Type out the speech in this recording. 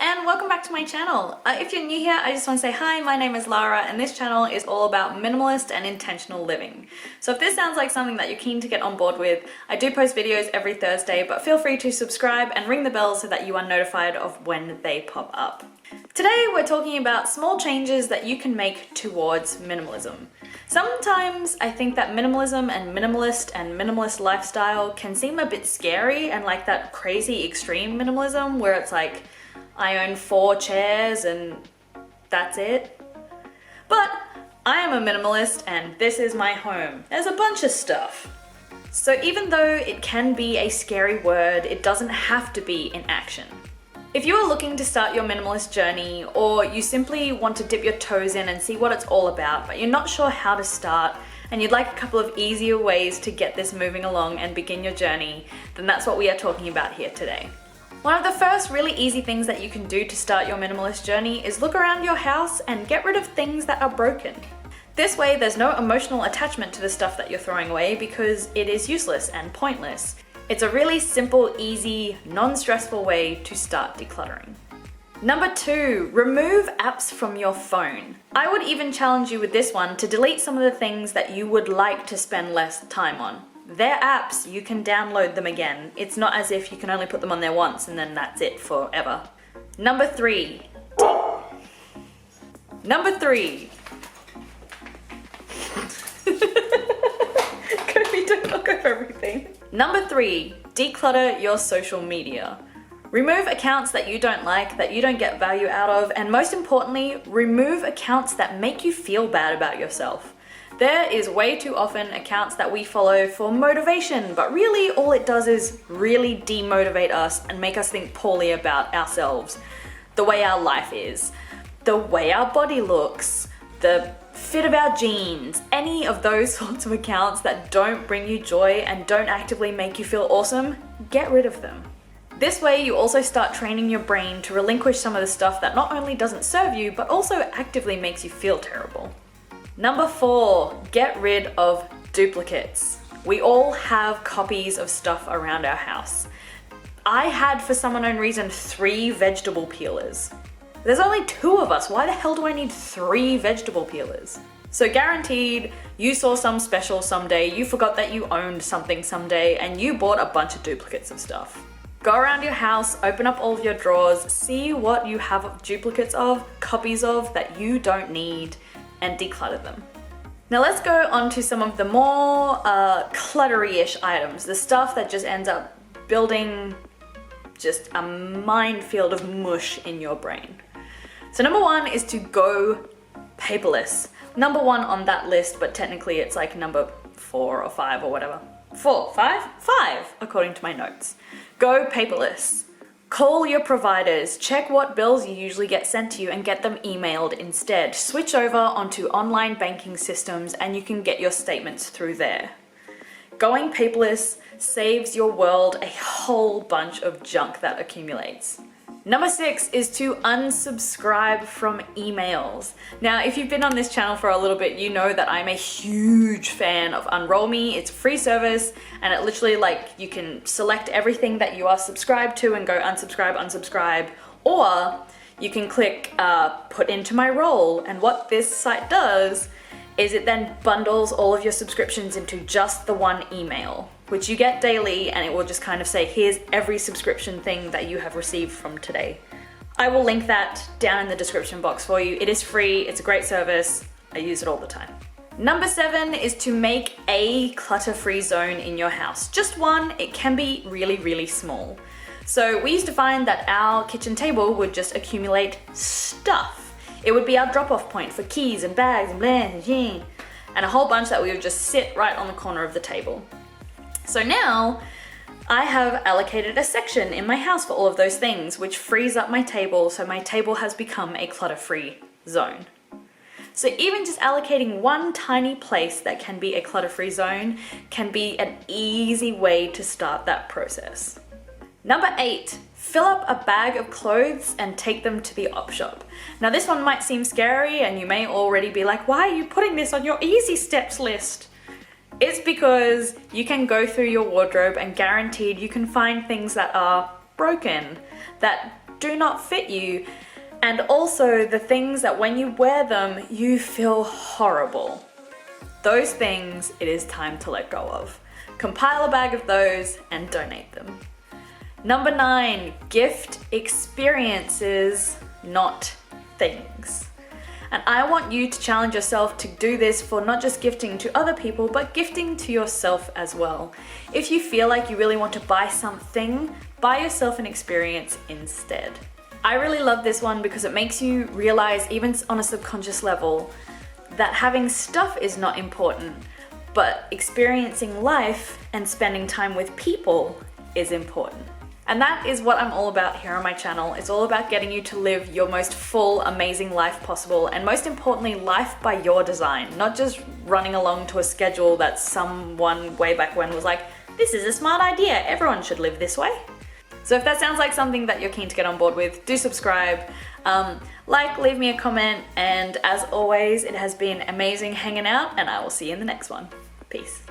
and welcome back to my channel. If you're new here, I just want to say hi, my name is Lara and this channel is all about minimalist and intentional living. So if this sounds like something that you're keen to get on board with, I do post videos every Thursday, but feel free to subscribe and ring the bell so that you are notified of when they pop up. Today we're talking about small changes that you can make towards minimalism. Sometimes I think that minimalism and minimalist lifestyle can seem a bit scary and like that crazy extreme minimalism where it's like, I own 4 chairs and that's it. But I am a minimalist and this is my home. There's a bunch of stuff. So even though it can be a scary word, it doesn't have to be in action. If you are looking to start your minimalist journey, or you simply want to dip your toes in and see what it's all about, but you're not sure how to start, and you'd like a couple of easier ways to get this moving along and begin your journey, then that's what we are talking about here today. One of the first really easy things that you can do to start your minimalist journey is look around your house and get rid of things that are broken. This way, there's no emotional attachment to the stuff that you're throwing away because it is useless and pointless. It's a really simple, easy, non-stressful way to start decluttering. Number 2, remove apps from your phone. I would even challenge you with this one to delete some of the things that you would like to spend less time on. They're apps, you can download them again. It's not as if you can only put them on there once and then that's it forever. Number 3. Kobe, don't knock over everything. Number 3, declutter your social media. Remove accounts that you don't like, that you don't get value out of, and most importantly, remove accounts that make you feel bad about yourself. There is way too often accounts that we follow for motivation, but really all it does is really demotivate us and make us think poorly about ourselves, the way our life is, the way our body looks, the fit of our jeans, any of those sorts of accounts that don't bring you joy and don't actively make you feel awesome, get rid of them. This way you also start training your brain to relinquish some of the stuff that not only doesn't serve you, but also actively makes you feel terrible. Number 4, get rid of duplicates. We all have copies of stuff around our house. I had, for some unknown reason, 3 vegetable peelers. There's only 2 of us, why the hell do I need 3 vegetable peelers? So guaranteed, you saw some special someday, you forgot that you owned something someday, and you bought a bunch of duplicates of stuff. Go around your house, open up all of your drawers, see what you have duplicates of, copies of, that you don't need, and declutter them. Now let's go on to some of the more cluttery-ish items, the stuff that just ends up building just a minefield of mush in your brain. So number 1 is to go paperless. Number 1 on that list, but technically it's like number 4 or 5 or whatever. 4, 5? 5, according to my notes. Go paperless. Call your providers, check what bills you usually get sent to you and get them emailed instead. Switch over onto online banking systems and you can get your statements through there. Going paperless saves your world a whole bunch of junk that accumulates. Number 6 is to unsubscribe from emails. Now, if you've been on this channel for a little bit, you know that I'm a huge fan of Unroll Me. It's a free service and it literally you can select everything that you are subscribed to and go unsubscribe, unsubscribe, or you can click put into my roll. And what this site does is it then bundles all of your subscriptions into just the one email, which you get daily, and it will just kind of say, here's every subscription thing that you have received from today. I will link that down in the description box for you. It is free, it's a great service, I use it all the time. Number 7 is to make a clutter-free zone in your house. Just one, it can be really, really small. So we used to find that our kitchen table would just accumulate stuff. It would be our drop-off point for keys and bags and blah, and a whole bunch that we would just sit right on the corner of the table. So now I have allocated a section in my house for all of those things, which frees up my table, so my table has become a clutter-free zone. So even just allocating one tiny place that can be a clutter-free zone can be an easy way to start that process. Number 8, fill up a bag of clothes and take them to the op shop. Now this one might seem scary and you may already be like, why are you putting this on your easy steps list? It's because you can go through your wardrobe and guaranteed you can find things that are broken, that do not fit you, and also the things that when you wear them, you feel horrible. Those things it is time to let go of. Compile a bag of those and donate them. Number 9, gift experiences, not things. And I want you to challenge yourself to do this for not just gifting to other people, but gifting to yourself as well. If you feel like you really want to buy something, buy yourself an experience instead. I really love this one because it makes you realize, even on a subconscious level, that having stuff is not important, but experiencing life and spending time with people is important. And that is what I'm all about here on my channel. It's all about getting you to live your most full, amazing life possible, and most importantly, life by your design, not just running along to a schedule that someone way back when was like, this is a smart idea, everyone should live this way. So if that sounds like something that you're keen to get on board with, do subscribe, leave me a comment, and as always, it has been amazing hanging out, and I will see you in the next one. Peace.